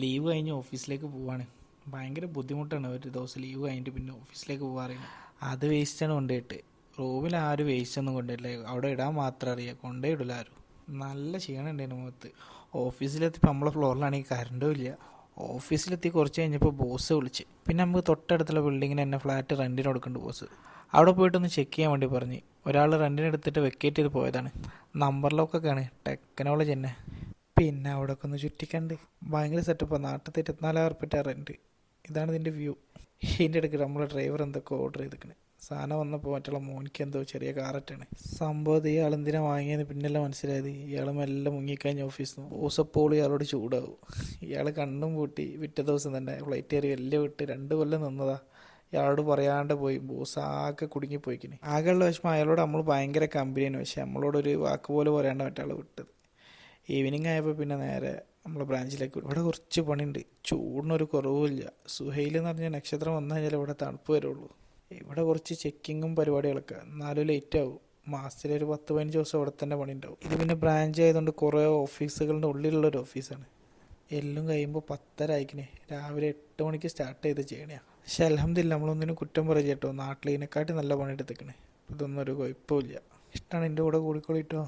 Leave കഴിഞ്ഞ് ഓഫീസിലേക്ക് പോവാണ്. ഭയങ്കര ബുദ്ധിമുട്ടാണ് ഒരു ദിവസം ലീവ് കഴിഞ്ഞിട്ട് പിന്നെ ഓഫീസിലേക്ക് പോകാറില്ല. അത് വേസ്റ്റാണ് കൊണ്ടുപോയിട്ട്. റൂമിൽ ആരും വേസ്റ്റ് ഒന്നും കൊണ്ടുപോയില്ല, അവിടെ ഇടാൻ മാത്രം അറിയാം, കൊണ്ടുപോയിടില്ല ആരും. നല്ല ക്ഷീണം ഉണ്ടായിരുന്നു മുഖത്ത്. ഓഫീസിലെത്തിയപ്പോൾ നമ്മളെ ഫ്ലോറിലാണെങ്കിൽ കറണ്ടും ഇല്ല. ഓഫീസിലെത്തി കുറച്ച് കഴിഞ്ഞപ്പോൾ ബോസ് വിളിച്ച്. പിന്നെ നമുക്ക് തൊട്ടടുത്തുള്ള ബിൽഡിങ്ങിന് തന്നെ ഫ്ലാറ്റ് റെൻറ്റിന് കൊടുക്കുന്നുണ്ട് ബോസ്. അവിടെ പോയിട്ടൊന്ന് ചെക്ക് ചെയ്യാൻ വേണ്ടി പറഞ്ഞ്. ഒരാൾ റെൻറ്റിന് എടുത്തിട്ട് വെക്കേറ്റ് ചെയ്ത് പോയതാണ്. നമ്പർ ലോക്കൊക്കെയാണ്, ടെക്നോളജി തന്നെ. പിന്നെ അവിടെ ഒക്കെ ഒന്ന് ചുറ്റിക്കണ്ട് ഭയങ്കര സെറ്റപ്പാണ്. നാട്ടിലത്തെ 24,000 റെൻറ്റ്. ഇതാണ് ഇതിൻ്റെ വ്യൂ. ഇതിൻ്റെ ഇടയ്ക്ക് നമ്മളെ ഡ്രൈവർ എന്തൊക്കെ ഓർഡർ ചെയ്തിരിക്കണേ. സാധനം വന്നപ്പോൾ മറ്റുള്ള മോനിക്ക് എന്തോ ചെറിയ കാററ്റാണ് സംഭവം. ഇയാൾ എന്തിനാ വാങ്ങിയെന്ന് പിന്നല്ല മനസ്സിലായത്. ഇയാൾ മെല്ലെ മുങ്ങിക്കഴിഞ്ഞ ഓഫീസിൽ നിന്ന് ബോസപ്പോൾ ഇയാളോട് ചൂടാവും. ഇയാൾ കണ്ണും പൂട്ടി പിറ്റേ ദിവസം തന്നെ ഫ്ലൈറ്റ് കയറി വലിയ വിട്ട് 2 കൊല്ലം നിന്നതാ. ഇയാളോട് പറയാണ്ട് പോയി. ബോസ് ആകെ കുടുങ്ങിപ്പോയിക്കിന്. ആകെയുള്ള വിഷമം അയാളോട് നമ്മൾ ഭയങ്കര കമ്പനിയാണ്, പക്ഷെ നമ്മളോടൊരു വാക്ക് പോലെ പറയാണ്ട് മറ്റാൾ വിട്ടത്. ഈവനിങ് ആയപ്പോൾ പിന്നെ നേരെ നമ്മളെ ബ്രാഞ്ചിലേക്ക് വിടും. ഇവിടെ കുറച്ച് പണിയുണ്ട്, ചൂടിനൊരു കുറവുമില്ല. സുഹൈൽ എന്ന് പറഞ്ഞ നക്ഷത്രം വന്നു കഴിഞ്ഞാൽ ഇവിടെ തണുപ്പ് വരുള്ളൂ. ഇവിടെ കുറച്ച് ചെക്കിങ്ങും പരിപാടികളൊക്കെ, എന്നാലും ലേറ്റ് ആവും. മാസത്തിലൊരു 10-15 ദിവസം അവിടെ തന്നെ പണി ഉണ്ടാവും. ഇത് പിന്നെ ബ്രാഞ്ച് ആയതുകൊണ്ട് കുറേ ഓഫീസുകളുടെ ഉള്ളിലുള്ളൊരു ഓഫീസാണ്. എല്ലാം കഴിയുമ്പോൾ 10:30 ആയിക്കിനെ. രാവിലെ 8 മണിക്ക് സ്റ്റാർട്ട് ചെയ്ത് ചെയ്യണയാണ്. പക്ഷെ അൽഹംദുലില്ലാ നമ്മളൊന്നിനും കുറ്റം പറയും കേട്ടോ. നാട്ടിൽ ഇതിനെക്കാട്ടി നല്ല പണിയെടുത്തേക്കണേ. ഇതൊന്നും ഒരു കുഴപ്പമില്ല. ഇഷ്ടമാണ് എൻ്റെ കൂടെ കൂടിക്കോളിട്ടോ.